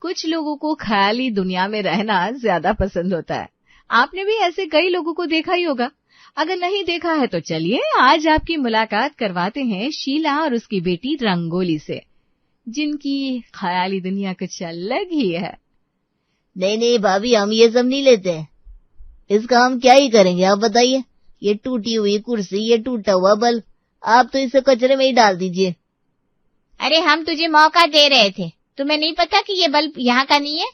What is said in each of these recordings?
कुछ लोगों को ख्याली दुनिया में रहना ज्यादा पसंद होता है। आपने भी ऐसे कई लोगों को देखा ही होगा। अगर नहीं देखा है तो चलिए आज आपकी मुलाकात करवाते हैं शीला और उसकी बेटी रंगोली से, जिनकी ख्याली दुनिया कुछ अलग ही है। नहीं नहीं भाभी, हम ये सब नहीं लेते हैं। इसका हम क्या ही करेंगे, आप बताइए। ये टूटी हुई कुर्सी, ये टूटा हुआ बल्ब, आप तो इसे कचरे में ही डाल दीजिए। अरे हम तुझे मौका दे रहे थे, तुम्हें नहीं पता कि ये बल्ब यहाँ का नहीं है?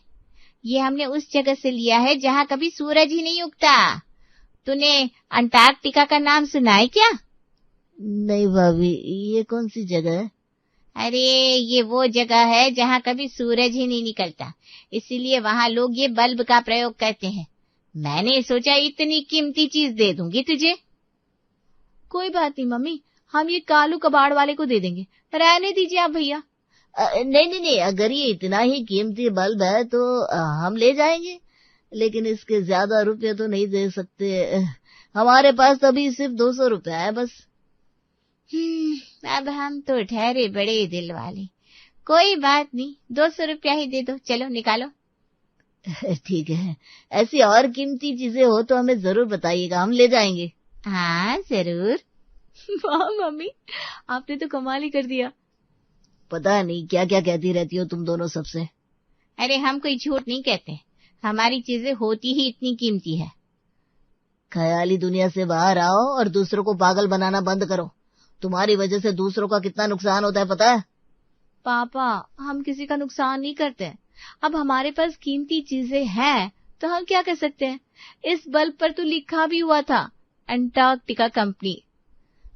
ये हमने उस जगह से लिया है जहाँ कभी सूरज ही नहीं उगता। तूने अंटार्कटिका का नाम सुना है क्या? नहीं भाभी, ये कौन सी जगह है? अरे ये वो जगह है जहाँ कभी सूरज ही नहीं निकलता, इसीलिए वहाँ लोग ये बल्ब का प्रयोग करते हैं। मैंने सोचा इतनी कीमती चीज दे दूंगी तुझे। कोई बात नहीं मम्मी, हम ये कालू कबाड़ वाले को दे देंगे, रहने दीजिए आप भैया। नहीं नहीं नहीं, अगर ये इतना ही कीमती बल्ब है तो हम ले जाएंगे, लेकिन इसके ज्यादा रुपए तो नहीं दे सकते। हमारे पास तो अभी सिर्फ 200 रुपया है बस। अब हम तो ठहरे बड़े दिल वाले। कोई बात नहीं, 200 रुपया ही दे दो, चलो निकालो। ठीक है, ऐसी और कीमती चीजें हो तो हमें जरूर बताइएगा, हम ले जाएंगे। हाँ जरूर। वाह मम्मी, आपने तो कमाल ही कर दिया। पता नहीं क्या क्या कहती रहती हो तुम दोनों सबसे। अरे हम कोई झूठ नहीं कहते, हमारी चीजें होती ही इतनी कीमती है। ख्याली दुनिया से बाहर आओ और दूसरों को पागल बनाना बंद करो। तुम्हारी वजह से दूसरों का कितना नुकसान होता है पता है? पापा, हम किसी का नुकसान नहीं करते। अब हमारे पास कीमती चीजें हैं तो हम क्या कर सकते हैं। इस बल्ब पर तो लिखा भी हुआ था अंटार्कटिका कंपनी।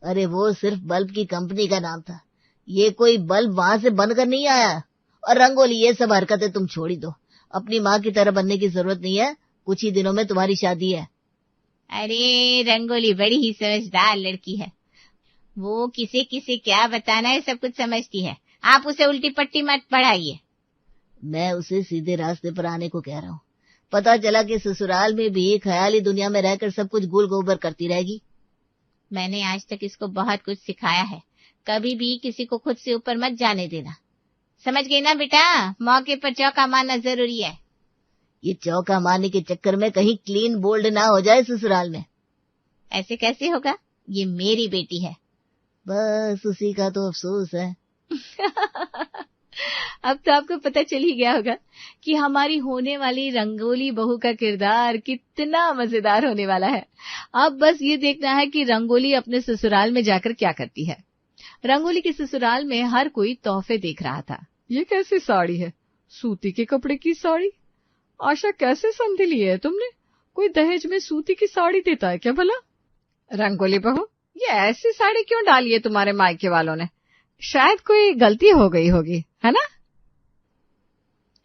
अरे वो सिर्फ बल्ब की कंपनी का नाम था, ये कोई बल्ब वहां से बनकर नहीं आया। और रंगोली, ये सब हरकतें तुम छोड़ी दो, अपनी माँ की तरह बनने की जरूरत नहीं है, कुछ ही दिनों में तुम्हारी शादी है। अरे रंगोली बड़ी ही समझदार लड़की है, वो किसे किसे क्या बताना है सब कुछ समझती है। आप उसे उल्टी पट्टी मत पढ़ाइए। मैं उसे सीधे रास्ते पर आने को कह रहा हूँ। पता चला कि ससुराल में भी ख्याली दुनिया में रहकर सब कुछ गुल गोबर करती रहेगी। मैंने आज तक इसको बहुत कुछ सिखाया है, कभी भी किसी को खुद से ऊपर मत जाने देना। समझ गई ना बेटा, मौके पर चौका मारना जरूरी है। ये चौका मारने के चक्कर में कहीं क्लीन बोल्ड ना हो जाए ससुराल में। ऐसे कैसे होगा, ये मेरी बेटी है। बस उसी का तो अफसोस है। अब तो आपको पता चल ही गया होगा कि हमारी होने वाली रंगोली बहू का किरदार कितना मजेदार होने वाला है। अब बस ये देखना है कि रंगोली अपने ससुराल में जाकर क्या करती है। रंगोली के ससुराल में हर कोई तोहफे देख रहा था। ये कैसी साड़ी है, सूती के कपड़े की साड़ी। आशा, कैसे समझ ली है तुमने? कोई दहेज में सूती की साड़ी देता है क्या भला? रंगोली बहू, ये ऐसी साड़ी क्यों डाली है तुम्हारे मायके वालों ने? शायद कोई गलती हो गई होगी, है ना?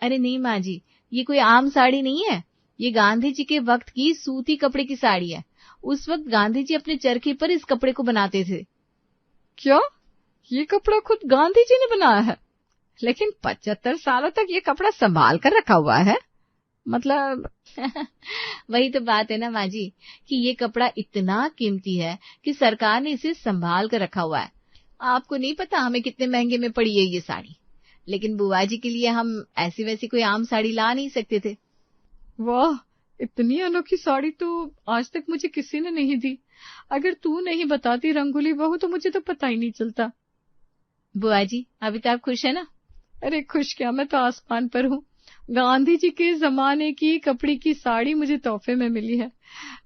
अरे नहीं माँ जी, ये कोई आम साड़ी नहीं है, ये गांधी जी के वक्त की सूती कपड़े की साड़ी है। उस वक्त गांधी जी अपने चरखे पर इस कपड़े को बनाते थे। क्या ये कपड़ा खुद गांधी जी ने बनाया है? लेकिन 75 सालों तक ये कपड़ा संभाल कर रखा हुआ है, मतलब वही तो बात है ना माँ जी, कि ये कपड़ा इतना कीमती है कि सरकार ने इसे संभाल कर रखा हुआ है। आपको नहीं पता हमें कितने महंगे में पड़ी है ये साड़ी, लेकिन बुआ जी के लिए हम ऐसी वैसी कोई आम साड़ी ला नहीं सकते थे। वाह, इतनी अनोखी साड़ी तो आज तक मुझे किसी ने नहीं दी। अगर तू नहीं बताती रंगोली बहू तो मुझे तो पता ही नहीं चलता। बुआ जी, अभी तो आप खुश है ना? अरे खुश क्या, मैं तो आसमान पर हूँ। गांधी जी के जमाने की कपड़े की साड़ी मुझे तोहफे में मिली है।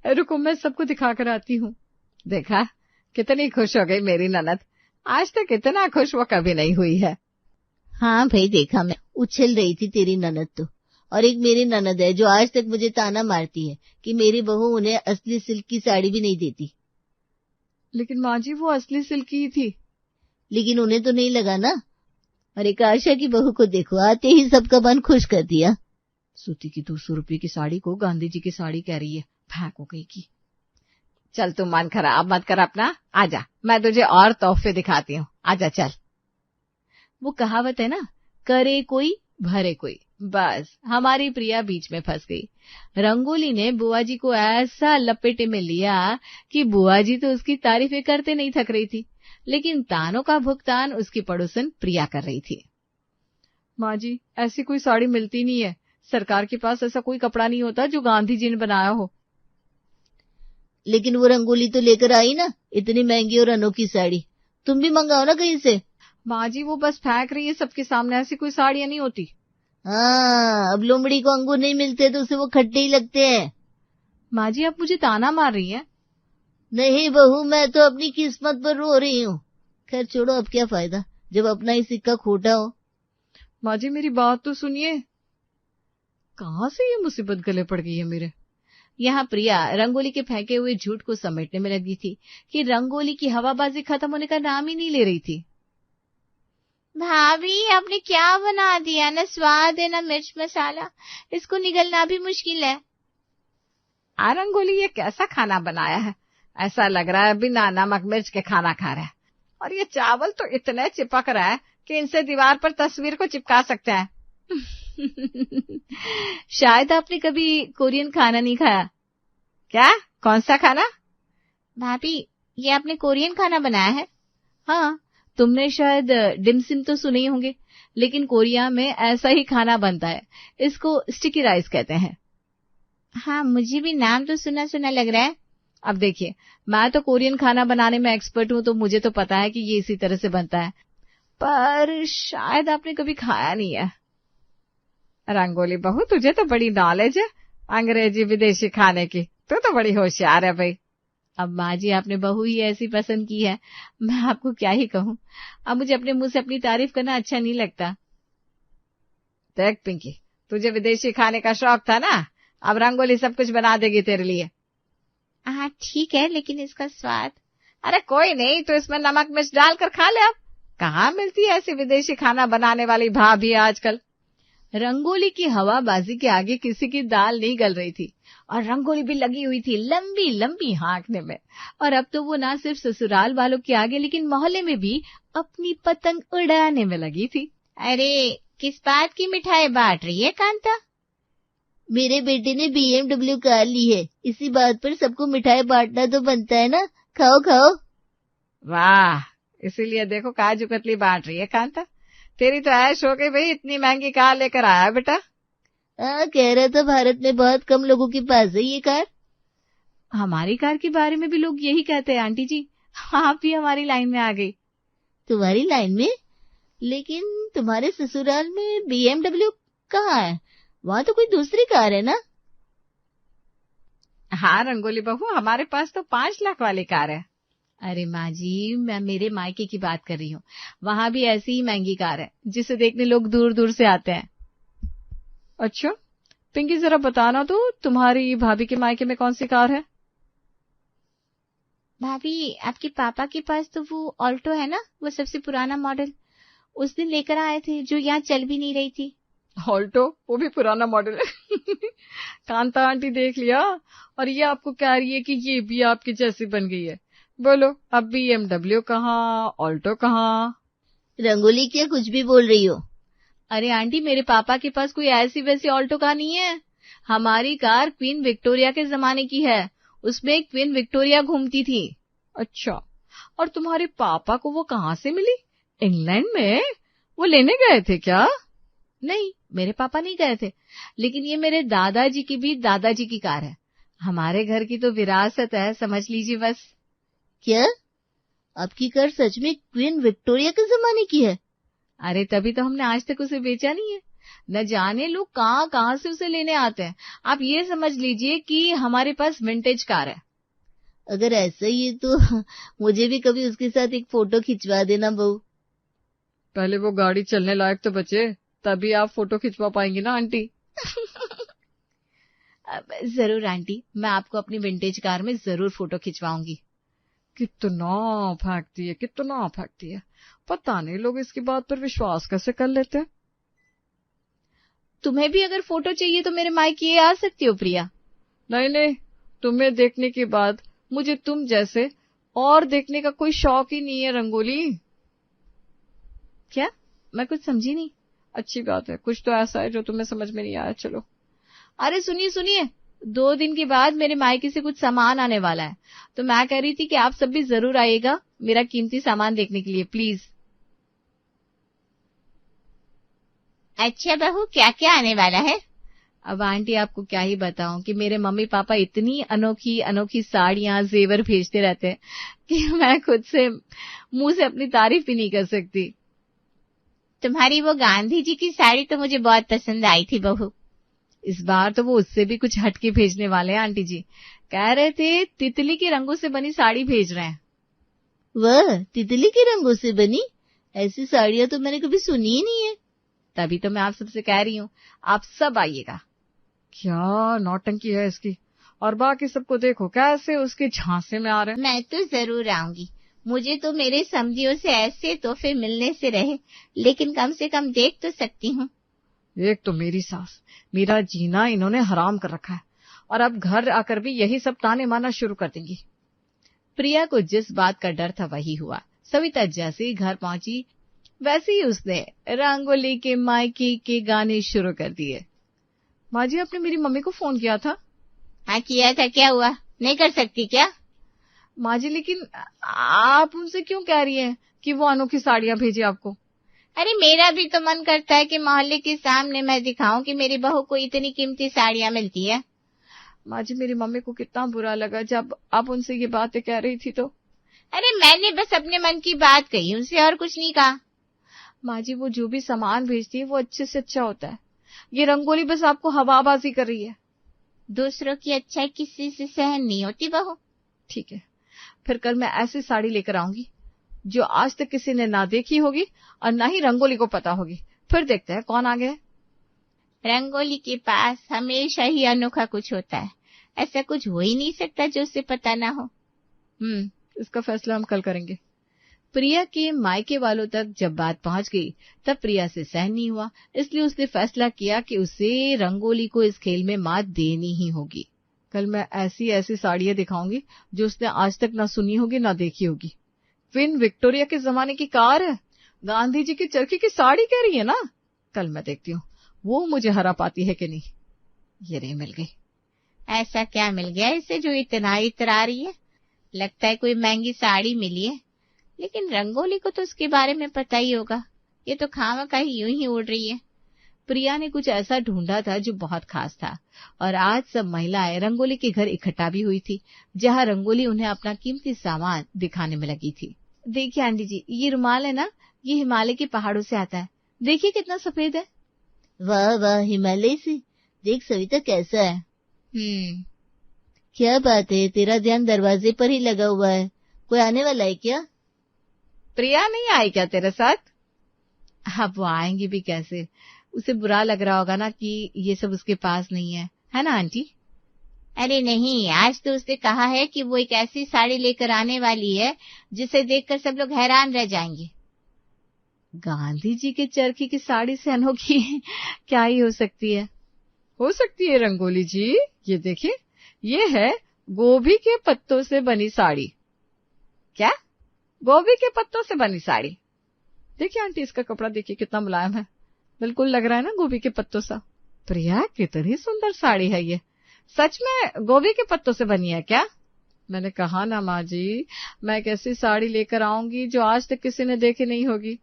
रुको, मैं सबको दिखा कर आती हूँ। देखा, कितनी खुश हो गई मेरी ननद। आज तक इतना खुश वो कभी नहीं हुई है। हाँ भाई, देखा, मैं उछल रही थी तेरी ननद तो। और एक मेरी ननद है जो आज तक मुझे ताना मारती है कि मेरी बहू उन्हें असली सिल्क की साड़ी भी नहीं देती। लेकिन माँ जी, वो असली सिल्क की थी। लेकिन उन्हें तो नहीं लगा ना। और एक आशा की बहू को देखो, आते ही सबका मन खुश कर दिया। सूती की 200 रुपये की साड़ी को गांधी जी की साड़ी कह रही है, फेंको कहीं की। चल तू मन खराब मत कर अपना, आजा, मैं तुझे और तोहफे दिखाती हूँ, आजा चल। वो कहावत है ना, करे कोई भरे कोई। बस हमारी प्रिया बीच में फंस गई। रंगोली ने बुआ जी को ऐसा लपेटे में लिया कि बुआ जी तो उसकी तारीफें करते नहीं थक रही थी, लेकिन तानों का भुगतान उसकी पड़ोसन प्रिया कर रही थी। माँ जी, ऐसी कोई साड़ी मिलती नहीं है। सरकार के पास ऐसा कोई कपड़ा नहीं होता जो गांधी जी ने बनाया हो। लेकिन वो रंगोली तो लेकर आई ना, इतनी महंगी और अनोखी साड़ी। तुम भी मंगाओ ना कहीं से। माँ जी, वो बस फेंक रही है सबके सामने, ऐसी कोई साड़ियाँ नहीं होती। हाँ, अब लोमड़ी को अंगूर नहीं मिलते तो उसे वो खट्टे ही लगते हैं। माँ जी, आप मुझे ताना मार रही हैं। नहीं बहू, मैं तो अपनी किस्मत पर रो रही हूँ। खैर छोड़ो, अब क्या फायदा जब अपना ही सिक्का खोटा हो। माँ जी, मेरी बात तो सुनिए। कहाँ से ये मुसीबत गले पड़ गई है मेरे। यहाँ प्रिया रंगोली के फेंके हुए झूठ को समेटने में लगी थी कि रंगोली की हवाबाजी खत्म होने का नाम ही नहीं ले रही थी। भाभी, आपने क्या बना दिया? ना स्वाद है ना मिर्च मसाला, इसको निगलना भी मुश्किल है। रंगोली, ये कैसा खाना बनाया है? ऐसा लग रहा है बिना नमक मिर्च के खाना खा रहा है। और ये चावल तो इतने चिपक रहा है कि इनसे दीवार पर तस्वीर को चिपका सकते हैं। शायद आपने कभी कोरियन खाना नहीं खाया। क्या? कौन सा खाना? भाभी, ये आपने कोरियन खाना बनाया है? हाँ, तुमने शायद डिमसिम तो सुने ही होंगे, लेकिन कोरिया में ऐसा ही खाना बनता है। इसको स्टिकी राइस कहते हैं। हाँ, मुझे भी नाम तो सुना सुना लग रहा है। अब देखिए, मैं तो कोरियन खाना बनाने में एक्सपर्ट हूँ, तो मुझे तो पता है कि ये इसी तरह से बनता है, पर शायद आपने कभी खाया नहीं है। रंगोली बहू, तुझे तो बड़ी नॉलेज है अंग्रेजी विदेशी खाने की। तो बड़ी होशियार है भाई। अब माँ जी, आपने बहू ही ऐसी पसंद की है, मैं आपको क्या ही कहूँ। अब मुझे अपने मुंह से अपनी तारीफ करना अच्छा नहीं लगता। देख पिंकी, तुझे विदेशी खाने का शौक था ना, अब रंगोली सब कुछ बना देगी तेरे लिए। हाँ ठीक है, लेकिन इसका स्वाद। अरे कोई नहीं, तो इसमें नमक मिर्च डालकर खा ले। अब कहाँ मिलती है ऐसी विदेशी खाना बनाने वाली भाभी आजकल। रंगोली की हवाबाजी के आगे किसी की दाल नहीं गल रही थी, और रंगोली भी लगी हुई थी लंबी लंबी हाँकने में। और अब तो वो ना सिर्फ ससुराल वालों के आगे, लेकिन मोहल्ले में भी अपनी पतंग उड़ाने में लगी थी। अरे, किस बात की मिठाई बांट रही है कांता? मेरे बेटे ने BMW कार ली है, इसी बात पर सबको मिठाई बांटना तो बनता है ना। खाओ खाओ। वाह, इसीलिए देखो काजू कतली बांट रही है कांता। तेरी तो ऐश हो गई भाई, इतनी महंगी कार लेकर आया बेटा। कह रहा था भारत में बहुत कम लोगों के पास है ये कार। हमारी कार के बारे में भी लोग यही कहते हैं आंटी जी। आप भी हमारी लाइन में आ गई। तुम्हारी लाइन में? लेकिन तुम्हारे ससुराल में BMW कहाँ है? वहाँ तो कोई दूसरी कार है ना। हाँ रंगोली बहू, हमारे पास तो 5 लाख वाली कार है। अरे माँ जी, मैं मेरे मायके की बात कर रही हूँ। वहाँ भी ऐसी ही महंगी कार है, जिसे देखने लोग दूर दूर से आते हैं। अच्छा पिंकी, जरा बताना तो, तुम्हारी भाभी के मायके में कौन सी कार है? भाभी, आपके पापा के पास तो वो ऑल्टो है ना, वो सबसे पुराना मॉडल। उस दिन लेकर आए थे, जो यहाँ चल भी नहीं रही थी। ऑल्टो? वो भी पुराना मॉडल है। कांता आंटी देख लिया, और ये आपको कह रही है कि ये भी आपकी जैसी बन गई है। बोलो, अब BMW कहाँ, ऑल्टो कहाँ? रंगोली, क्या कुछ भी बोल रही हो? अरे आंटी, मेरे पापा के पास कोई ऐसी वैसी ऑल्टो कार नहीं है। हमारी कार क्वीन विक्टोरिया के जमाने की है। उसमें क्वीन विक्टोरिया घूमती थी। अच्छा, और तुम्हारे पापा को वो कहाँ से मिली? इंग्लैंड में? वो लेने गए थे क्या? नहीं, मेरे पापा नहीं गए थे, लेकिन ये मेरे दादाजी की भी दादाजी की कार है। हमारे घर की तो विरासत है, समझ लीजिए बस। क्या आपकी कार सच में क्वीन विक्टोरिया के जमाने की है? अरे तभी तो हमने आज तक उसे बेचा नहीं है। न जाने लोग कहाँ कहाँ से उसे लेने आते हैं। आप ये समझ लीजिए कि हमारे पास विंटेज कार है। अगर ऐसा ही है तो मुझे भी कभी उसके साथ एक फोटो खिंचवा देना बहू। पहले वो गाड़ी चलने लायक तो बचे, तभी आप फोटो खिंचवा पाएंगी ना आंटी। जरूर आंटी, मैं आपको अपनी विंटेज कार में जरूर फोटो खिंचवाऊंगी। कितना फेंकती है, कितना फेंकती है। पता नहीं लोग इसकी बात पर विश्वास कैसे कर लेते हैं। तुम्हें भी अगर फोटो चाहिए तो मेरे मायके आ सकती हो प्रिया। नहीं नहीं, तुम्हें देखने के बाद मुझे तुम जैसे और देखने का कोई शौक ही नहीं है रंगोली। क्या? मैं कुछ समझी नहीं। अच्छी बात है, कुछ तो ऐसा है जो तुम्हें समझ में नहीं आया। चलो। अरे सुनिए सुनिए, 2 दिन के बाद मेरे मायके से कुछ सामान आने वाला है, तो मैं कह रही थी कि आप सब भी जरूर आइएगा मेरा कीमती सामान देखने के लिए, प्लीज। अच्छा बहू, क्या क्या आने वाला है? अब आंटी आपको क्या ही बताऊं कि मेरे मम्मी पापा इतनी अनोखी अनोखी साड़ियां जेवर भेजते रहते हैं कि मैं खुद से मुंह से अपनी तारीफ भी नहीं कर सकती। तुम्हारी वो गांधी जी की साड़ी तो मुझे बहुत पसंद आई थी बहू। इस बार तो वो उससे भी कुछ हटके भेजने वाले हैं आंटी जी। कह रहे थे तितली के रंगों से बनी साड़ी भेज रहे हैं। वह तितली के रंगों से बनी? ऐसी साड़ियां तो मैंने कभी सुनी ही नहीं है। तभी तो मैं आप सबसे कह रही हूँ, आप सब आइएगा। क्या नौटंकी है इसकी, और बाकी सबको देखो कैसे उसके झांसे में आ रहे हैं। मैं तो जरूर आऊंगी। मुझे तो मेरे समधियों से ऐसे तोहफे मिलने से रहे, लेकिन कम से कम देख तो सकती हूँ। एक तो मेरी सास, मेरा जीना इन्होंने हराम कर रखा है, और अब घर आकर भी यही सब ताने मारना शुरू कर देंगी। प्रिया को जिस बात का डर था वही हुआ। सविता जैसे ही घर पहुंची वैसे ही उसने रंगोली के मायके के गाने शुरू कर दिए। माँ जी, आपने मेरी मम्मी को फोन किया था? हाँ किया था, क्या हुआ? नहीं कर सकती क्या? माँ जी, लेकिन आप उनसे क्यों कह रही हैं कि वो अनोखी साड़ियां भेजे आपको? अरे मेरा भी तो मन करता है कि मोहल्ले के सामने मैं दिखाऊं कि मेरी बहू को इतनी कीमती साड़ियां मिलती है। माँ जी, मेरी मम्मी को कितना बुरा लगा जब आप उनसे ये बातें कह रही थी तो। अरे मैंने बस अपने मन की बात कही उनसे, और कुछ नहीं कहा। माँ जी, वो जो भी सामान भेजती है वो अच्छे से अच्छा होता है। ये रंगोली बस आपको हवाबाजी कर रही है। दूसरों की अच्छाई किसी से सहन नहीं होती बहू। ठीक है, फिर कल मैं ऐसी साड़ी लेकर आऊंगी जो आज तक किसी ने ना देखी होगी और ना ही रंगोली को पता होगी। फिर देखते हैं कौन आगे है। रंगोली के पास हमेशा ही अनोखा कुछ होता है। ऐसा कुछ हो ही नहीं सकता जो उसे पता ना हो। इसका फैसला हम कल करेंगे। प्रिया के मायके वालों तक जब बात पहुंच गई तब प्रिया से सहन नहीं हुआ, इसलिए उसने फैसला किया कि उसे रंगोली को इस खेल में मात देनी ही होगी। कल मैं ऐसी ऐसी साड़ियां दिखाऊंगी जो उसने आज तक ना सुनी होगी ना देखी होगी। क्वीन विक्टोरिया के जमाने की कार है, गांधी जी की चरखी की साड़ी कह रही है ना। कल मैं देखती हूँ वो मुझे हरा पाती है कि नहीं। ये रे मिल गई। ऐसा क्या मिल गया इसे जो इतना इतरा रही है? लगता है कोई महंगी साड़ी मिली है, लेकिन रंगोली को तो उसके बारे में पता ही होगा। ये तो खामखा ही यूं ही उड़ रही है। प्रिया ने कुछ ऐसा ढूंढा था जो बहुत खास था, और आज सब महिलाएं रंगोली के घर इकट्ठा भी हुई थी, जहां रंगोली उन्हें अपना कीमती सामान दिखाने में लगी थी। देखिए आंटी जी, ये रुमाल है ना, ये हिमालय के पहाड़ों से आता है। देखिए कितना सफेद है। वाह वाह, हिमालय से। देख सविता कैसा है। क्या बात है, तेरा ध्यान दरवाजे पर ही लगा हुआ है। कोई आने वाला है क्या? प्रिया नहीं आई क्या तेरे साथ? अब वो आएंगी भी कैसे? उसे बुरा लग रहा होगा ना कि ये सब उसके पास नहीं है ना आंटी? अरे नहीं, आज तो उसने कहा है कि वो एक ऐसी साड़ी लेकर आने वाली है जिसे देखकर सब लोग हैरान रह जाएंगे। गांधी जी के चरखी की साड़ी से अनोखी क्या ही हो सकती है? हो सकती है रंगोली जी। ये देखिए, ये है गोभी के पत्तों से बनी साड़ी। क्या? गोभी के पत्तों से बनी साड़ी? देखिए आंटी, इसका कपड़ा देखिए कितना मुलायम है, बिल्कुल लग रहा है ना गोभी के पत्तों सा। प्रिया, कितनी सुंदर साड़ी है ये। सच में गोभी के पत्तों से बनी है क्या? मैंने कहा ना माँ जी, मैं एक ऐसी साड़ी लेकर आऊंगी जो आज तक किसी ने देखी नहीं होगी।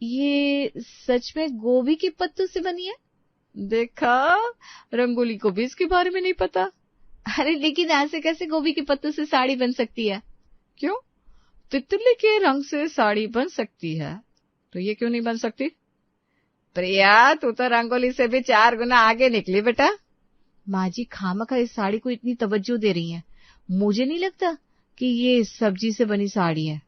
ये सच में गोभी के पत्तों से बनी है? देखा, रंगोली को भी इसके बारे में नहीं पता। अरे लेकिन ऐसे कैसे गोभी के पत्तों से साड़ी बन सकती है? क्यों? तितली के रंग से साड़ी बन सकती है, तो ये क्यों नहीं बन सकती? प्रिया, तू तो रंगोली से भी 4 गुना आगे निकली बेटा। माँ जी खामखा इस साड़ी को इतनी तवज्जो दे रही हैं। मुझे नहीं लगता कि ये सब्जी से बनी साड़ी है।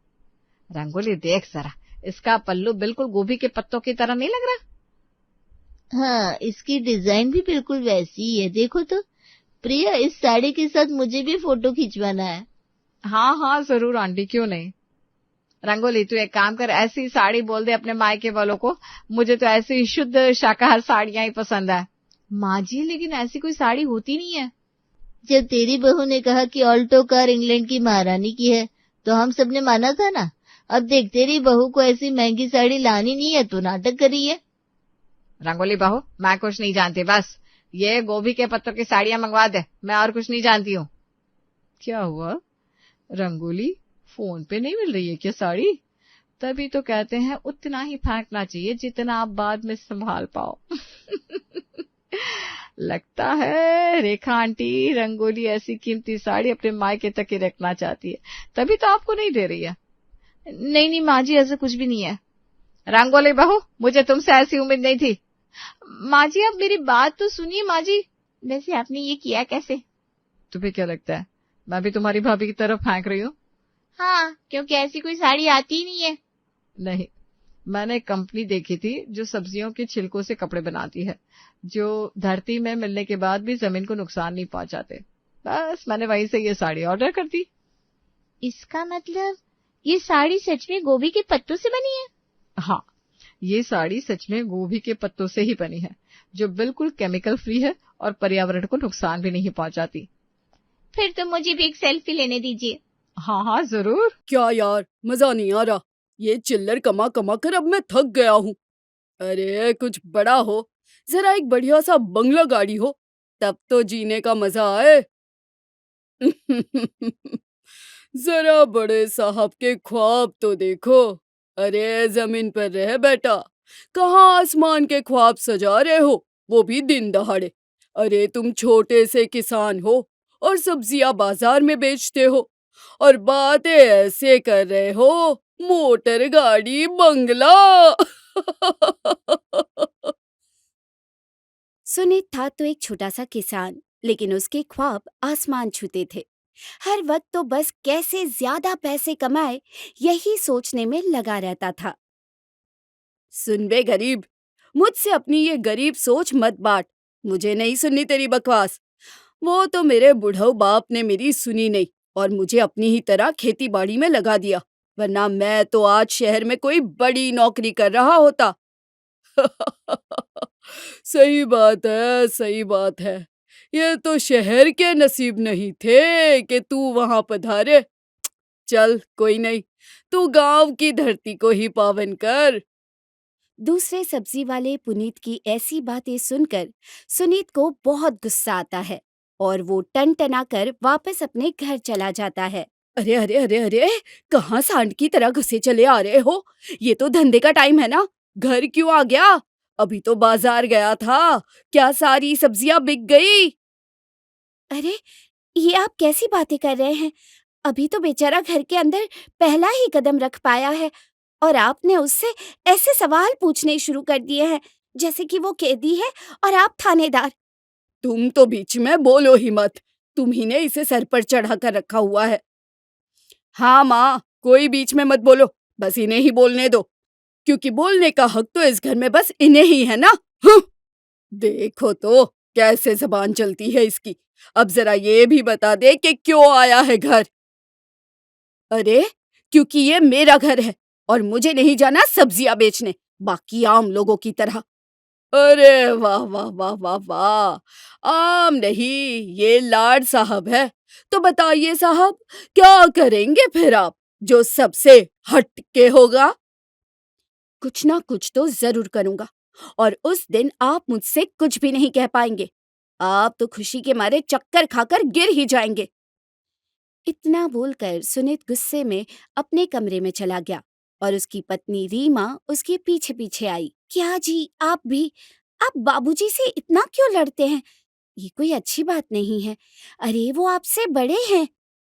रंगोली देख जरा, इसका पल्लू बिल्कुल गोभी के पत्तों की तरह नहीं लग रहा? हाँ, इसकी डिजाइन भी बिल्कुल वैसी ही है। देखो तो प्रिया, इस साड़ी के साथ मुझे भी फोटो खिंचवाना है। हाँ हाँ जरूर आंटी, क्यों नहीं। रंगोली, तू एक काम कर, ऐसी साड़ी बोल दे अपने मायके वालों को, मुझे तो ऐसी शुद्ध शाकाहार साड़ियां ही पसंद है। माँ जी, लेकिन ऐसी कोई साड़ी होती नहीं है। जब तेरी बहू ने कहा कि ऑल्टो कार इंग्लैंड की महारानी की है तो हम सबने माना था ना। अब देख, तेरी बहू को ऐसी महंगी साड़ी लानी नहीं है तो नाटक कर रही है। रंगोली बहू, मैं कुछ नहीं जानती, बस ये गोभी के पत्तों की साड़ियां मंगवा दे, मैं और कुछ नहीं जानती हूँ। क्या हुआ रंगोली, फोन पे नहीं मिल रही है क्या साड़ी? तभी तो कहते हैं उतना ही फेंकना चाहिए जितना आप बाद में संभाल पाओ। लगता है रेखा आंटी रंगोली ऐसी कीमती साड़ी अपने मायके तक ही रखना चाहती है, तभी तो आपको नहीं दे रही है। नहीं नहीं माँ जी, ऐसा कुछ भी नहीं है। रंगोली बहू, मुझे तुमसे ऐसी उम्मीद नहीं थी। माँ जी आप मेरी बात तो सुनिए माँ जी। वैसे आपने ये किया कैसे? तुम्हें क्या लगता है मैं भी तुम्हारी भाभी की तरफ फेंक रही हूँ? हाँ, क्योंकि ऐसी कोई साड़ी आती ही नहीं है। नहीं, मैंने एक कंपनी देखी थी जो सब्जियों के छिलकों से कपड़े बनाती है, जो धरती में मिलने के बाद भी जमीन को नुकसान नहीं पहुंचाते। बस मैंने वहीं से ये साड़ी ऑर्डर कर दी। इसका मतलब ये साड़ी सच में गोभी के पत्तों से बनी है? हाँ, ये साड़ी सच में गोभी के पत्तों से ही बनी है, जो बिल्कुल केमिकल फ्री है और पर्यावरण को नुकसान भी नहीं पहुंचाती। फिर तो मुझे भी एक सेल्फी लेने दीजिए। हाँ हाँ जरूर। क्या यार, मजा नहीं आ रहा। ये चिल्लर कमा कमा कर अब मैं थक गया हूँ। अरे कुछ बड़ा हो, जरा एक बढ़िया सा बंगला गाड़ी हो, तब तो जीने का मजा आए। जरा बड़े साहब के ख्वाब तो देखो। अरे जमीन पर रह बेटा, कहाँ आसमान के ख्वाब सजा रहे हो, वो भी दिन दहाड़े। अरे तुम छोटे से किसान हो और सब्जियां बाजार में बेचते हो, और बातें ऐसे कर रहे हो मोटर गाड़ी बंगला। सुनीत था तो एक छोटा सा किसान, लेकिन उसके ख्वाब आसमान छूते थे। हर वक्त तो बस कैसे ज्यादा पैसे कमाए यही सोचने में लगा रहता था। सुन बे गरीब, मुझसे अपनी ये गरीब सोच मत बांट। मुझे नहीं सुननी तेरी बकवास। वो तो मेरे बुढ़ऊ बाप ने मेरी सुनी नहीं और मुझे अपनी ही तरह खेती बाड़ी में लगा दिया, वरना मैं तो आज शहर में कोई बड़ी नौकरी कर रहा होता। सही बात है, सही बात है। ये तो शहर के नसीब नहीं थे कि तू वहां पधारे। चल कोई नहीं, तू गांव की धरती को ही पावन कर। दूसरे सब्जी वाले पुनीत की ऐसी बातें सुनकर सुनीत को बहुत गुस्सा आता है और वो टनटना कर वापस अपने घर चला जाता है। अरे अरे अरे अरे, कहाँ सांड की तरह घुसे चले आ रहे हो? ये तो धंधे का टाइम है ना, घर क्यों आ गया? अभी तो बाजार गया था, क्या सारी सब्जियां बिक गई? अरे ये आप कैसी बातें कर रहे हैं? अभी तो बेचारा घर के अंदर पहला ही कदम रख पाया है और आपने उससे ऐसे सवाल पूछने शुरू कर दिए हैं जैसे कि वो कैदी है और आप थानेदार। तुम तो बीच में बोलो ही मत, तुम ही ने इसे सर पर चढ़ा कर रखा हुआ है। हाँ माँ, कोई बीच में मत बोलो, बस इन्हें ही बोलने दो, क्योंकि बोलने का हक तो इस घर में बस इन्हें ही है ना। देखो तो कैसे जबान चलती है इसकी। अब जरा ये भी बता दे कि क्यों आया है घर। अरे क्योंकि ये मेरा घर है और मुझे नहीं जाना सब्जियां बेचने बाकी आम लोगों की तरह। अरे वाह वाह वाह वाह वाह, आम नहीं, ये लाड साहब है। तो बताइए साहब, क्या करेंगे फिर आप जो सबसे हटके होगा? कुछ ना कुछ तो जरूर करूंगा और उस दिन आप मुझसे कुछ भी नहीं कह पाएंगे। आप तो खुशी के मारे चक्कर खाकर गिर ही जाएंगे। इतना बोलकर सुनीत गुस्से में अपने कमरे में चला गया और उसकी पत्नी रीमा उसके पीछे पीछे आई। क्या जी, आप बाबूजी से इतना क्यों लड़ते हैं? ये कोई अच्छी बात नहीं है। अरे वो आपसे बड़े हैं।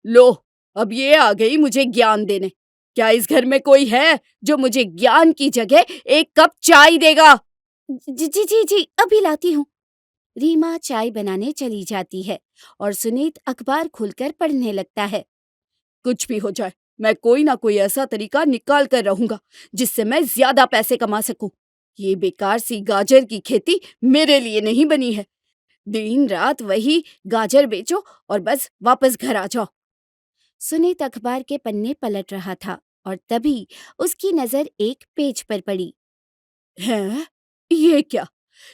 लो, अब ये आ गई मुझे ज्ञान देने। क्या इस घर में कोई है जो मुझे ज्ञान की जगह एक कप चाय देगा? जी जी जी जी, अभी लाती हूँ। रीमा चाय बनाने चली जाती है और सुनीत अखबार खोलकर पढ़ने लगता है। कुछ भी हो जाए, मैं कोई ना कोई ऐसा तरीका निकाल कर रहूंगा जिससे मैं ज्यादा पैसे कमा सकूं। ये बेकार सी गाजर की खेती मेरे लिए नहीं बनी है। दिन रात वही गाजर बेचो और बस वापस घर आ जाओ। सुनीत अखबार के पन्ने पलट रहा था और तभी उसकी नजर एक पेज पर पड़ी। हैं? ये क्या?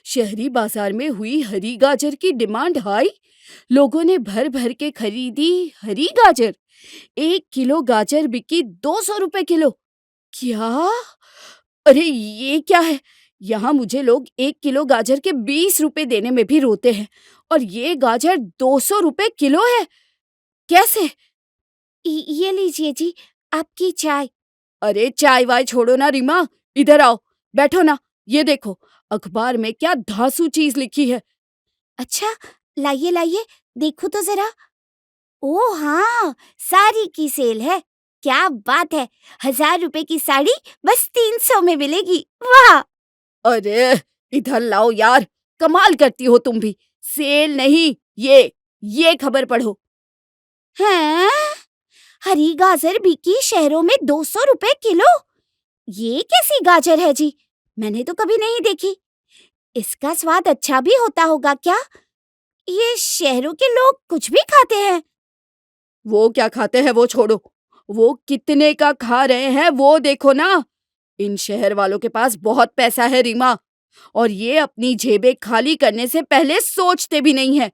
शहरी बाजार में हुई हरी गाजर की डिमांड हाई। लोगों ने भर भर के खरीदी हरी गाजर। 1 किलो गाजर बिकी 200 रुपए किलो। क्या? अरे ये क्या है? यहाँ मुझे लोग 1 किलो गाजर के 20 रुपए देने में भी रोते हैं और ये गाजर 200 रुपए किलो है। कैसे? ये लीजिए जी, आपकी चाय। अरे चाय वाय छोड़ो ना रीमा, इधर आओ, बैठो ना। ये देखो अखबार में क्या धांसू चीज लिखी है। अच्छा, लाइए लाइए, देखो तो जरा। ओ हाँ, साड़ी की सेल है। क्या बात है, 1000 रुपए की साड़ी बस 300 में मिलेगी। वाह! अरे इधर लाओ यार, कमाल करती हो तुम भी। सेल नहीं, ये खबर पढ़ो। हैं? हरी गाजर बिकी शहरों में 200 रुपए किलो। ये कैसी गाजर है जी? मैंने तो कभी नहीं देखी। इसका स्वाद अच्छा भी होता होगा क्या? ये शहरों के लोग कुछ भी खाते हैं। वो क्या खाते हैं वो छोड़ो, वो कितने का खा रहे हैं वो देखो ना। इन शहर वालों के पास बहुत पैसा है रीमा, और ये अपनी जेबें खाली करने से पहले सोचते भी नहीं है।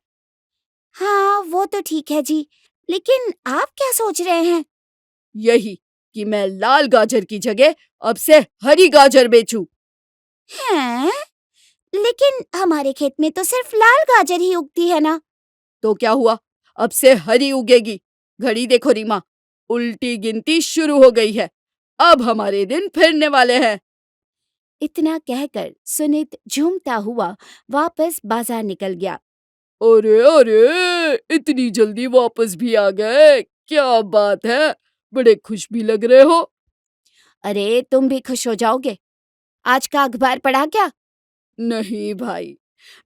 हाँ, वो तो ठीक है जी, लेकिन आप क्या सोच रहे हैं? यही कि मैं लाल गाजर की जगह अब से हरी गाजर बेचूं। हैं? लेकिन हमारे खेत में तो सिर्फ लाल गाजर ही उगती है ना। तो क्या हुआ, अब से हरी उगेगी। घड़ी देखो रीमा, उल्टी गिनती शुरू हो गई है। अब हमारे दिन फिरने वाले हैं। इतना कहकर सुनीत झूमता हुआ वापस बाजार निकल गया। अरे अरे, इतनी जल्दी वापस भी आ गए, क्या बात है, बड़े खुश भी लग रहे हो। अरे तुम भी खुश हो जाओगे। आज का अखबार पढ़ा क्या? नहीं भाई,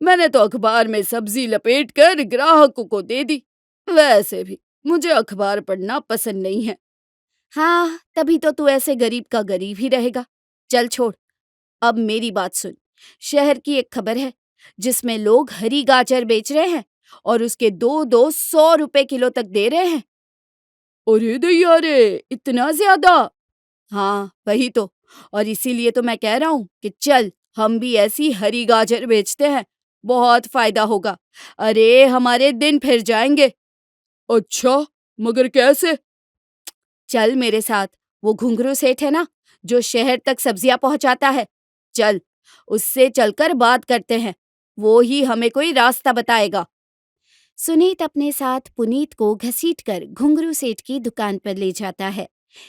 मैंने तो अखबार में सब्जी लपेट कर ग्राहकों को दे दी। वैसे भी मुझे अखबार पढ़ना पसंद नहीं है। हाँ, तभी तो तू ऐसे गरीब का गरीब ही रहेगा। चल छोड़, अब मेरी बात सुन। शहर की एक खबर है जिसमें लोग हरी गाजर बेच रहे हैं और उसके 100 किलो तक दे रहे हैं। अरे दैया रे, इतना ज्यादा। हाँ वही तो, और इसीलिए तो मैं कह रहा हूँ कि चल हम भी ऐसी हरी गाजर बेचते हैं, बहुत फायदा होगा। अरे हमारे दिन फिर जाएंगे। अच्छा, मगर कैसे? चल मेरे साथ, वो घुंघरू सेठ है ना जो शहर तक सब्जियां पहुंचाता है, चल उससे चलकर बात करते हैं, वो ही हमें कोई रास्ता बताएगा। सुनीत अपने साथ पुनीत को घसीटकर घुंघरू सेठ की दुकान पर ले जाता है।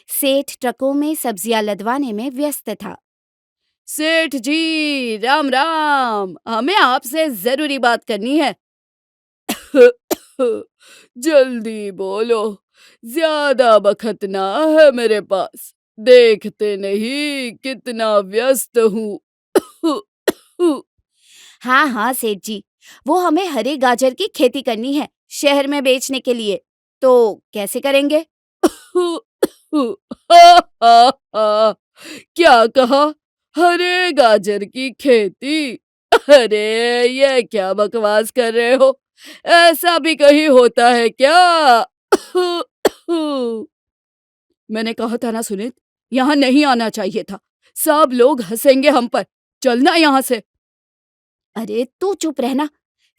सेठ ट्रकों में सब्जियां लदवाने में व्यस्त था। सेठ जी राम राम, हमें आपसे जरूरी बात करनी है। जल्दी बोलो, ज्यादा वक्त ना है मेरे पास, देखते नहीं कितना व्यस्त हूँ। हाँ हाँ सेठ जी, वो हमें हरे गाजर की खेती करनी है शहर में बेचने के लिए, तो कैसे करेंगे? क्या कहा, हरे गाजर की खेती? अरे ये क्या बकवास कर रहे हो, ऐसा भी कहीं होता है क्या? मैंने कहा था ना सुनीत, यहाँ नहीं आना चाहिए था, सब लोग हंसेंगे हम पर, चलना यहाँ से। अरे तू चुप रहना।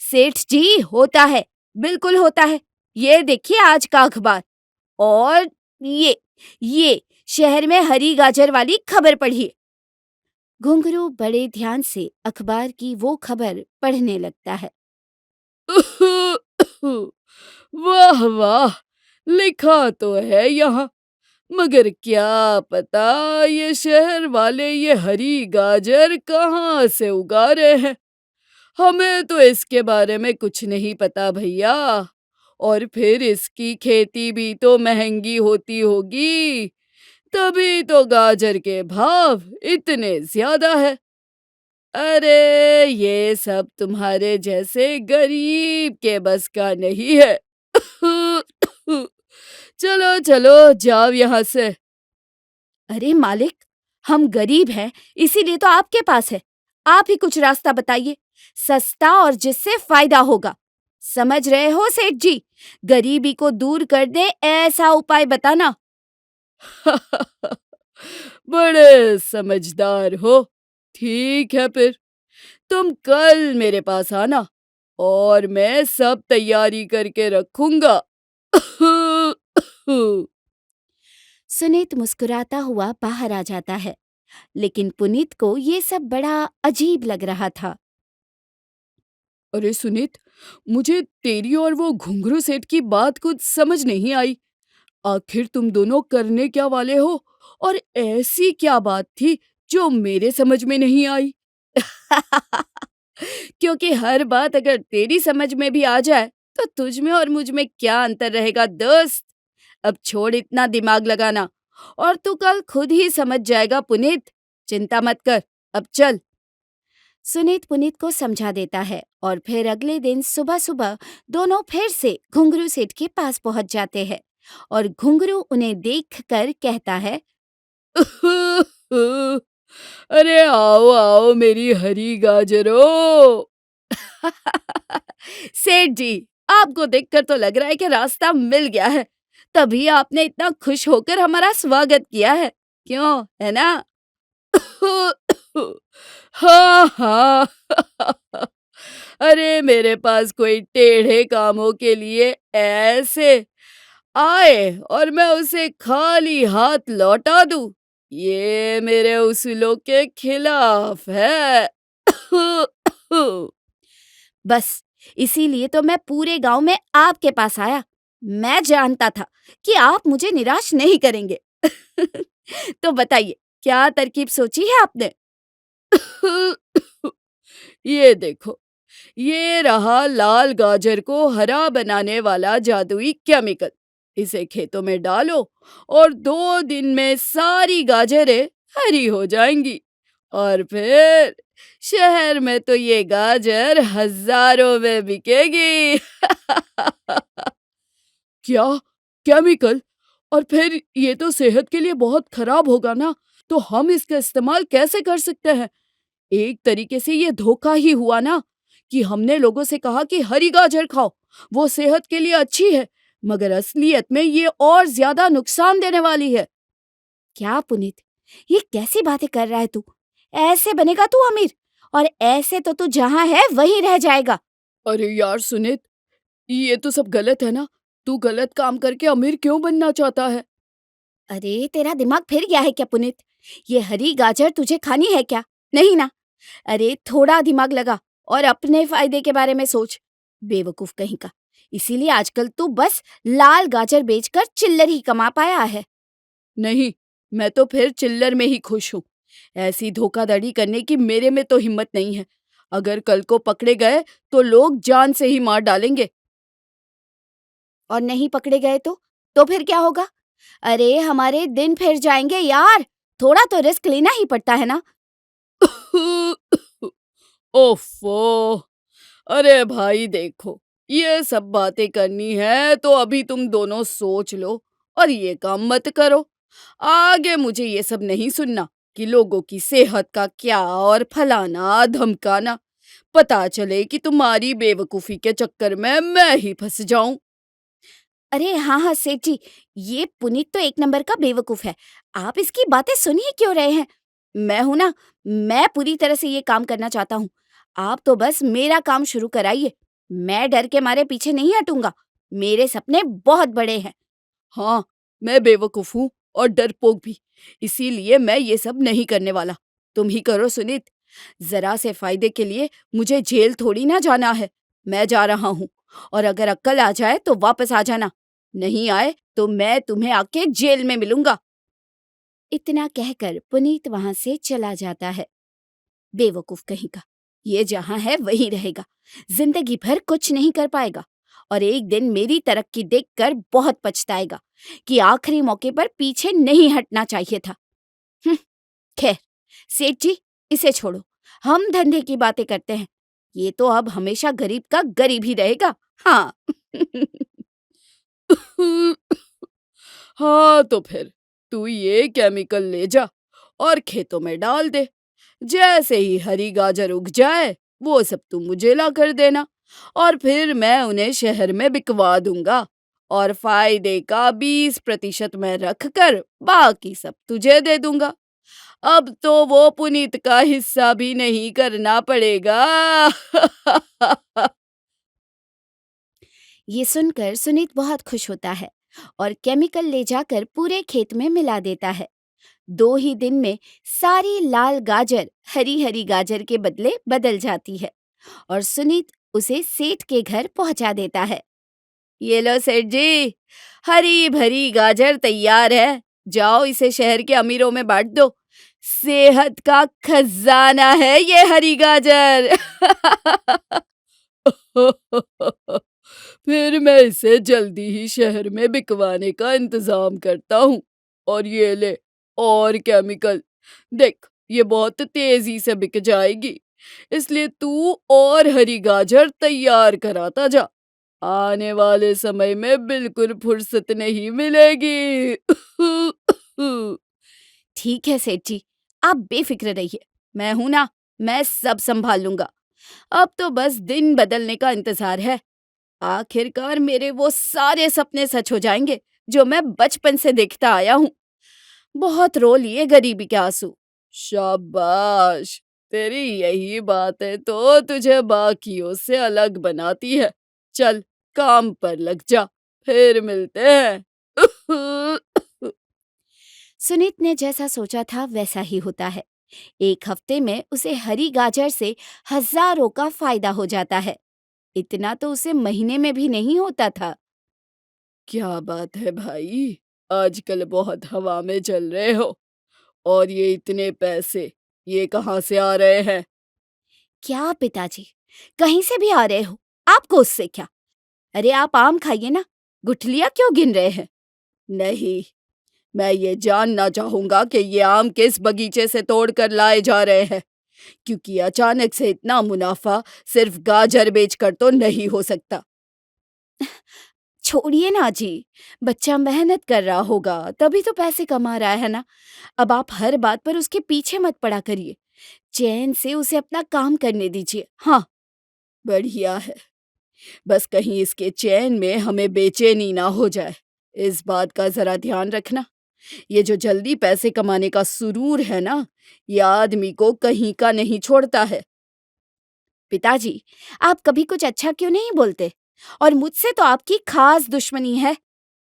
सेठ जी होता है, बिल्कुल होता है। ये देखिए आज का अखबार, और ये शहर में हरी गाजर वाली खबर पढ़िए। घुंघरू बड़े ध्यान से अखबार की वो खबर पढ़ने लगता है। वाह वाह, लिखा तो है यहाँ, मगर क्या पता ये शहर वाले ये हरी गाजर कहाँ से उगा रहे हैं। हमें तो इसके बारे में कुछ नहीं पता भैया, और फिर इसकी खेती भी तो महंगी होती होगी, तभी तो गाजर के भाव इतने ज्यादा है। अरे ये सब तुम्हारे जैसे गरीब के बस का नहीं है। चलो चलो जाओ यहाँ से। अरे मालिक, हम गरीब हैं, इसीलिए तो आपके पास है। आप ही कुछ रास्ता बताइए, सस्ता और जिससे फायदा होगा। समझ रहे हो सेठ जी, गरीबी को दूर कर दे ऐसा उपाय बताना। बड़े समझदार हो। ठीक है फिर, तुम कल मेरे पास आना और मैं सब तैयारी करके रखूंगा। सुनीत मुस्कुराता हुआ बाहर आ जाता है, लेकिन पुनीत को ये सब बड़ा अजीब लग रहा था। अरे सुनीत, मुझे तेरी और वो घुंघरू सेठ की बात कुछ समझ नहीं आई। आखिर तुम दोनों करने क्या वाले हो? और ऐसी क्या बात थी जो मेरे समझ में नहीं आई? क्योंकि हर बात अगर तेरी समझ में भी आ जाए तो तुझ में और मुझ में क्या अंतर रहेगा दोस्त? अब छोड़ इतना दिमाग लगाना और तू कल खुद ही समझ जाएगा पुनीत। चिंता मत कर, अब चल। सुनीत पुनीत को समझा देता है और फिर अगले दिन सुबह सुबह दोनों फिर से घुंघरू सेठ के पास पहुंच जाते हैं और घुंघरू उन्हें देखकर कहता है, अरे आओ आओ मेरी हरी गाजरों। सेठ जी, आपको देखकर तो लग रहा है कि रास्ता मिल गया है, तभी आपने इतना खुश होकर हमारा स्वागत किया है, क्यों है ना? हाँ हाँ। अरे मेरे पास कोई टेढ़े कामों के लिए ऐसे आए और मैं उसे खाली हाथ लौटा दूं, ये मेरे उसूलों के खिलाफ है। बस इसीलिए तो मैं पूरे गांव में आपके पास आया। मैं जानता था कि आप मुझे निराश नहीं करेंगे। तो बताइए, क्या तरकीब सोची है आपने? ये देखो, ये रहा लाल गाजर को हरा बनाने वाला जादुई केमिकल। इसे खेतों में डालो और 2 दिन में सारी गाजरें हरी हो जाएंगी और फिर शहर में तो ये गाजर हजारों में बिकेगी। क्या? केमिकल? और फिर ये तो सेहत के लिए बहुत खराब होगा ना, तो हम इसका इस्तेमाल कैसे कर सकते हैं? एक तरीके से ये धोखा ही हुआ ना कि हमने लोगों से कहा कि हरी गाजर खाओ, वो सेहत के लिए अच्छी है, मगर असलियत में ये और ज्यादा नुकसान देने वाली है। क्या पुनीत, ये कैसी बातें कर रहा है तू? ऐसे बनेगा तू अमीर, और ऐसे तो तू जहाँ है वहीं रह जाएगा। अरे यार सुनीत, ये तो सब गलत है ना। तू गलत काम करके अमीर क्यों बनना चाहता है? अरे तेरा दिमाग फिर गया है क्या पुनीत? ये हरी गाजर तुझे खानी है क्या? नहीं ना? अरे थोड़ा दिमाग लगा और अपने फायदे के बारे में सोच, बेवकूफ कहीं का। इसीलिए आजकल तू बस लाल गाजर बेचकर चिल्लर ही कमा पाया है। नहीं, मैं तो फिर चिल्लर में ही खुश हूँ। ऐसी धोखाधड़ी करने की मेरे में तो हिम्मत नहीं है। अगर कल को पकड़े गए तो लोग जान से ही मार डालेंगे। और नहीं पकड़े गए तो फिर क्या होगा? अरे हमारे दिन फिर जाएंगे यार, थोड़ा तो रिस्क लेना ही पड़ता है ना। ओफो! अरे भाई देखो, ये सब बातें करनी है तो अभी तुम दोनों सोच लो और ये काम मत करो। आगे मुझे ये सब नहीं सुनना कि लोगों की सेहत का क्या और फलाना धमकाना। पता चले कि तुम्हारी बेवकूफी के चक्कर में मैं ही फंस जाऊं। अरे हाँ हाँ सेठ जी, ये पुनीत तो एक नंबर का बेवकूफ है। आप इसकी बातें सुन ही क्यों रहे हैं? मैं हूं ना, मैं पूरी तरह से ये काम करना चाहता हूँ। आप तो बस मेरा काम शुरू कराइए। मैं डर के मारे पीछे नहीं हटूंगा। मेरे सपने बहुत बड़े हैं। हाँ, मैं बेवकूफ हूँ और डरपोक भी, इसीलिए मैं ये सब नहीं करने वाला। तुम ही करो सुनीत। जरा से फायदे के लिए मुझे जेल थोड़ी ना जाना है। मैं जा रहा हूँ और अगर अक्ल आ जाए तो वापस आ जाना, नहीं आए तो मैं तुम्हें आके जेल में मिलूंगा। इतना कहकर पुनीत वहां से चला जाता है। बेवकूफ कहीं का, ये जहां है वहीं रहेगा, जिंदगी भर कुछ नहीं कर पाएगा और एक दिन मेरी तरक्की देखकर बहुत पछताएगा कि आखिरी मौके पर पीछे नहीं हटना चाहिए था। खैर सेठ जी, इसे छोड़ो, हम धंधे की बातें करते हैं। ये तो अब हमेशा गरीब का गरीब ही रहेगा। हाँ। हाँ तो फिर तू ये केमिकल ले जा और खेतों में डाल दे। जैसे ही हरी गाजर उग जाए वो सब तू मुझे ला कर देना और फिर मैं उन्हें शहर में बिकवा दूंगा और फायदे का 20% मैं रख कर बाकी सब तुझे दे दूंगा। अब तो वो पुनीत का हिस्सा भी नहीं करना पड़ेगा। ये सुनकर सुनीत बहुत खुश होता है और केमिकल ले जाकर पूरे खेत में मिला देता है। 2 ही दिन में सारी लाल गाजर हरी हरी गाजर के बदले बदल जाती है और सुनीत उसे सेठ के घर पहुंचा देता है। ये लो सेठ जी, हरी भरी गाजर तैयार है। जाओ इसे शहर के अमीरों में बांट दो। सेहत का खजाना है ये हरी गाजर। फिर मैं इसे जल्दी ही शहर में बिकवाने का इंतजाम करता हूँ। और ये ले और केमिकल। देख, ये बहुत तेजी से बिक जाएगी, इसलिए तू और हरी गाजर तैयार कराता जा। आने वाले समय में बिल्कुल फुर्सत नहीं मिलेगी। ठीक है सेठ जी, आप बेफिक्र रहिए। मैं हूं ना, मैं सब संभाल लूंगा। अब तो बस दिन बदलने का इंतजार है। आखिरकार मेरे वो सारे सपने सच हो जाएंगे जो मैं बचपन से देखता आया हूँ। बहुत रो लिए गरीबी के आंसू। शाबाश, तेरी यही बात है तो तुझे बाकियों से अलग बनाती है। चल काम पर लग जा, फिर मिलते हैं। सुनीत ने जैसा सोचा था वैसा ही होता है। एक हफ्ते में उसे हरी गाजर से हजारों का फायदा हो जाता है। इतना तो उसे महीने में भी नहीं होता था। क्या बात है भाई, आजकल बहुत हवा में चल रहे हो। और ये इतने पैसे, ये कहाँ से आ रहे हैं? क्या पिताजी, कहीं से भी आ रहे हो, आपको उससे क्या? अरे आप आम खाइए ना, गुठलियां क्यों गिन रहे हैं? नहीं, मैं ये जानना चाहूंगा कि ये आम किस बगीचे से तोड़ कर लाए जा रहे हैं, क्योंकि अचानक से इतना मुनाफा सिर्फ गाजर बेचकर तो नहीं हो सकता। छोड़िए ना जी, बच्चा मेहनत कर रहा होगा तभी तो पैसे कमा रहा है ना। अब आप हर बात पर उसके पीछे मत पड़ा करिए, चैन से उसे अपना काम करने दीजिए। हाँ, बढ़िया है। बस कहीं इसके चैन में हमें बेचैनी ना हो जाए, इस बात का जरा ध्यान रखना। ये जो जल्दी पैसे कमाने का सुरूर है ना, ये आदमी को कहीं का नहीं छोड़ता है। पिताजी, आप कभी कुछ अच्छा क्यों नहीं बोलते? और मुझसे तो आपकी खास दुश्मनी है।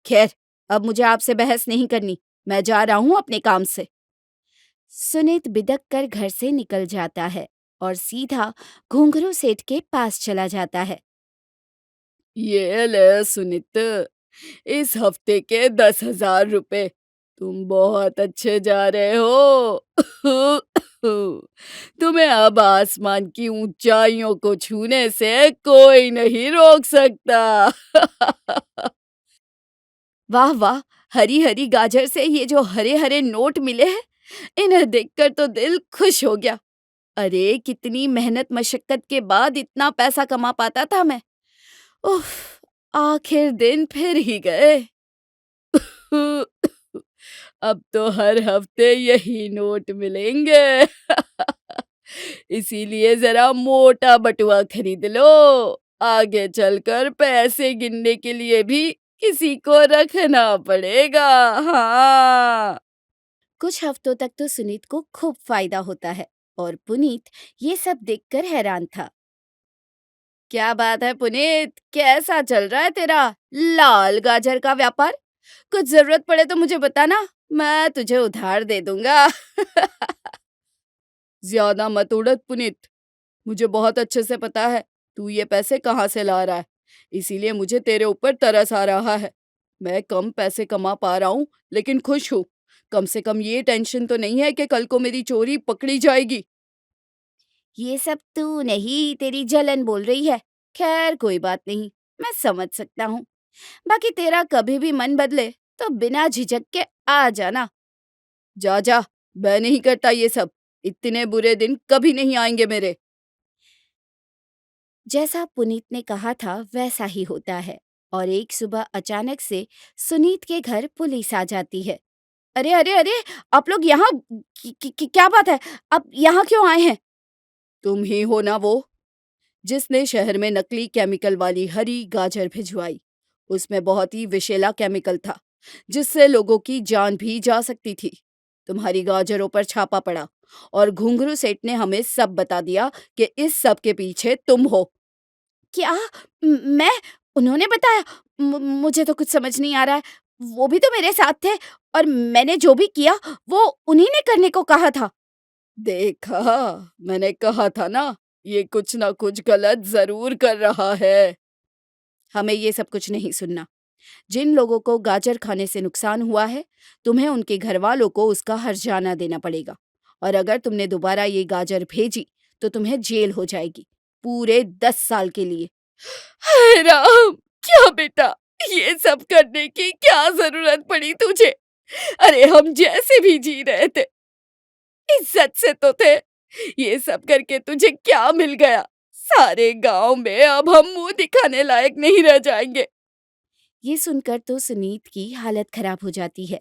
खैर, अब मुझे आपसे बहस नहीं करनी, मैं जा रहा हूं अपने काम से। सुनीत बिदक कर घर से निकल जाता है और सीधा घुंघरू सेठ के पास चला जाता है। ये ले सुनीत, इस हफ्ते के 10,000 रुपए। तुम बहुत अच्छे जा रहे हो। तुम्हें अब आसमान की ऊंचाइयों को छूने से कोई नहीं रोक सकता। वाह वाह, हरी हरी गाजर से ये जो हरे हरे नोट मिले हैं, इन्हें देखकर तो दिल खुश हो गया। अरे कितनी मेहनत मशक्कत के बाद इतना पैसा कमा पाता था मैं। उफ, आखिर दिन फिर ही गए। अब तो हर हफ्ते यही नोट मिलेंगे। इसीलिए जरा मोटा बटुआ खरीद लो, आगे चलकर पैसे गिनने के लिए भी किसी को रखना पड़ेगा। हाँ। कुछ हफ्तों तक तो सुनीत को खूब फायदा होता है और पुनीत ये सब देखकर हैरान था। क्या बात है पुनीत, कैसा चल रहा है तेरा लाल गाजर का व्यापार? कुछ जरूरत पड़े तो मुझे बताना, मैं तुझे उधार दे दूंगा। ज्यादा मत उड़द पुनीत, मुझे बहुत अच्छे से पता है तू ये पैसे कहाँ से ला रहा है, इसीलिए मुझे तेरे ऊपर तरस आ रहा है। मैं कम पैसे कमा पा रहा हूँ लेकिन खुश हूँ। कम से कम ये टेंशन तो नहीं है कि कल को मेरी चोरी पकड़ी जाएगी। ये सब तू नहीं, तेरी जलन बोल रही है। खैर कोई बात नहीं, मैं समझ सकता हूँ। बाकी तेरा कभी भी मन बदले तो बिना झिझक के आ जाना। जा जा, मैं नहीं करता ये सब, इतने बुरे दिन कभी नहीं आएंगे मेरे। जैसा पुनीत ने कहा था वैसा ही होता है और एक सुबह अचानक से सुनीत के घर पुलिस आ जाती है। अरे अरे अरे, आप लोग यहाँ क्या बात है, आप यहाँ क्यों आए हैं? तुम ही हो ना वो जिसने शहर में नकली केमिकल वाली हरी गाजर भिजवाई। उसमें बहुत ही विषैला केमिकल था जिससे लोगों की जान भी जा सकती थी। तुम्हारी गाजरों पर छापा पड़ा और घुंघरू सेठ ने हमें सब बता दिया कि इस सब के पीछे तुम हो। क्या? मैं? उन्होंने बताया? मुझे तो कुछ समझ नहीं आ रहा है। वो भी तो मेरे साथ थे और मैंने जो भी किया वो उन्हीं ने करने को कहा था। देखा, मैंने कहा था ना, ये कुछ ना कुछ गलत जरूर कर रहा है। हमें ये सब कुछ नहीं सुनना। जिन लोगों को गाजर खाने से नुकसान हुआ है, तुम्हें उनके घर वालों को उसका हर्जाना देना पड़ेगा। और अगर तुमने दोबारा ये गाजर भेजी तो तुम्हें जेल हो जाएगी, पूरे 10 साल के लिए। हाय राम, क्या बेटा, ये सब करने की क्या जरूरत पड़ी तुझे? अरे हम जैसे भी जी रहे थे, इज्जत से तो थे। ये सब करके तुझे क्या मिल गया? सारे गांव में अब हम मुंह दिखाने लायक नहीं रह जाएंगे। ये सुनकर तो सुनीत की हालत खराब हो जाती है।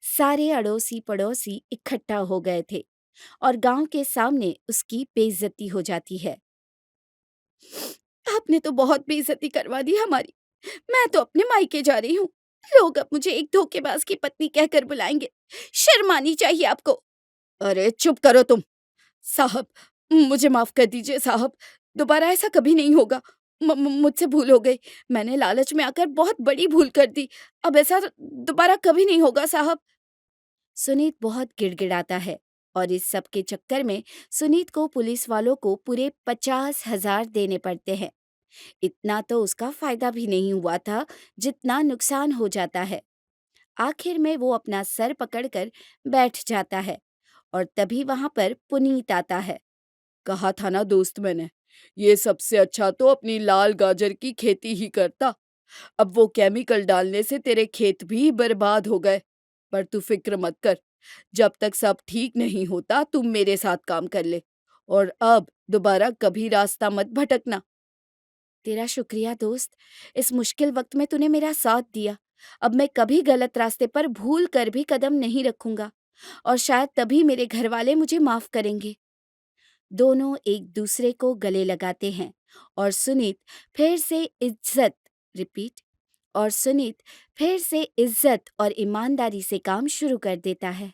सारे अड़ोसी पड़ोसी इकट्ठा हो गए थे और गांव के सामने उसकी बेइज्जती हो जाती है। आपने तो बहुत बेइज्जती करवा दी हमारी। मैं तो अपने मायके जा रही हूँ। लोग अब मुझे एक धोखेबाज की पत्नी कहकर बुलाएंगे। शर्म आनी चाहिए आपको। अरे चुप करो तुम। साहब, मुझे माफ कर दीजिए साहब, दोबारा ऐसा कभी नहीं होगा। मुझसे भूल हो गई। मैंने लालच में आकर बहुत बड़ी भूल कर दी। अब ऐसा दोबारा कभी नहीं होगा साहब। सुनीत बहुत गिड़गिड़ाता है और इस सब के चक्कर में सुनीत को पुलिस वालों को पूरे 50,000 देने पड़ते हैं। इतना तो उसका फायदा भी नहीं हुआ था जितना नुकसान हो जाता है। आखिर में वो अपना सर पकड़कर बैठ जाता है और तभी वहां पर पुनीत आता है। कहा था ना दोस्त मैंने, ये सबसे अच्छा तो अपनी लाल गाजर की खेती ही करता। अब वो केमिकल डालने से तेरे खेत भी बर्बाद हो गए। पर तू फिक्र मत कर, जब तक सब ठीक नहीं होता तुम मेरे साथ काम कर ले, और अब दोबारा कभी रास्ता मत भटकना। तेरा शुक्रिया दोस्त, इस मुश्किल वक्त में तूने मेरा साथ दिया। अब मैं कभी गलत रास्ते पर भूल कर भी कदम नहीं रखूंगा और शायद तभी मेरे घर वाले मुझे माफ करेंगे। दोनों एक दूसरे को गले लगाते हैं और सुनीत फिर से इज्जत रिपीट और सुनीत फिर से इज्जत और ईमानदारी से काम शुरू कर देता है।